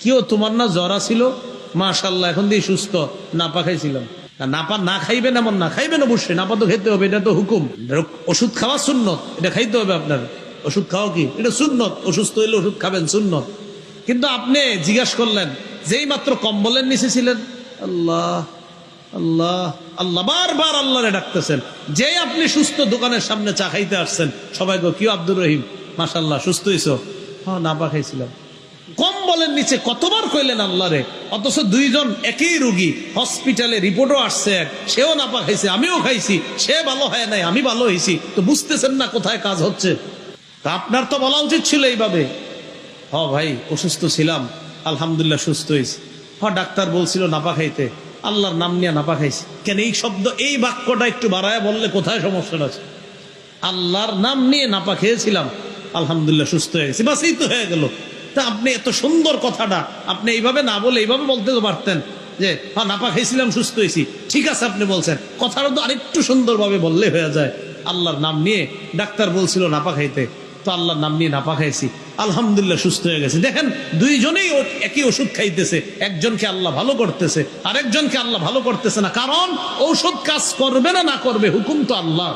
কিও তোমার না জ্বর ছিল, মাশাআল্লাহ এখন দিয়ে সুস্থ, নাপা খাইছিলাম। নাপা না খাইবেন এমন না, খাইবেন অবশ্যই, নাপা তো খেতে হবে, এটা তো হুকুম। ওষুধ খাওয়া সুন্নত, এটা খাইতে হবে আপনার। ওষুধ খাওয়া কি এটা সুন্নত, অসুস্থ হইলে ওষুধ খাবেন সুন্নত। কিন্তু আপনি জিজ্ঞাসা করলেন, যেই মাত্র কম্বলের নিচে ছিলেন, আল্লাহ আল্লাহ আল্লাহ, বারবার আল্লাহরে ডাকতেছেন। যেই আপনি সুস্থ দোকানের সামনে চা খাইতে আসছেন, সবাই গো কি আব্দুর রহিম মাশাআল্লাহ সুস্থ হইছো? হ্যাঁ নাপা খাইছিলাম। কম্বলের নিচে কতবার কইলেন আল্লাহরে, অথচ দুইজন একই রোগী, হসপিটালে রিপোর্টও আসছে এক, সেও নাপা খাইছে, আমিও খাইছি, সে ভালো হয় নাই, আমি ভালো হয়েছি। তো বুঝতেছেন না কোথায় কাজ হচ্ছে? তা আপনার তো বলা উচিত ছিল এইভাবে, হ ভাই অসুস্থ ছিলাম, আলহামদুলিল্লাহ সুস্থ হয়েছি। ডাক্তার বলছিল নাপা খাইতে, আল্লাহর নাম নিয়ে নাপা খাইছি। কেন এই শব্দ, এই বাক্যটা একটু বাড়ায় বললে কোথায় সমস্যাটা আছে? আল্লাহর নাম নিয়ে নাপা খেয়েছিলাম, আলহামদুলিল্লাহ সুস্থ হয়ে গেছি, বাস এই তো হয়ে গেল। তা আপনি এত সুন্দর কথাটা আপনি এইভাবে না বলে এইভাবে বলতে তো পারতেন যে হ্যাঁ নাপা খাইছিলাম সুস্থ হয়েছি, ঠিক আছে আপনি বলছেন, কথাটা তো আরেকটু সুন্দরভাবে বললে হয়ে যায়। আল্লাহর নাম নিয়ে ডাক্তার বলছিল নাপা খাইতে, তো আল্লাহর নাম নিয়ে নাপা খাইছি, আলহামদুলিল্লাহ সুস্থ হয়ে গেছে। দেখেন দুইজনেই একই ওষুধ খাইতেছে, একজনকে আল্লাহ ভালো করতেছে, আরেকজনকে আল্লাহ ভালো করতেছে না। কারণ ঔষধ কাজ করবে না না করবে হুকুম তো আল্লাহ।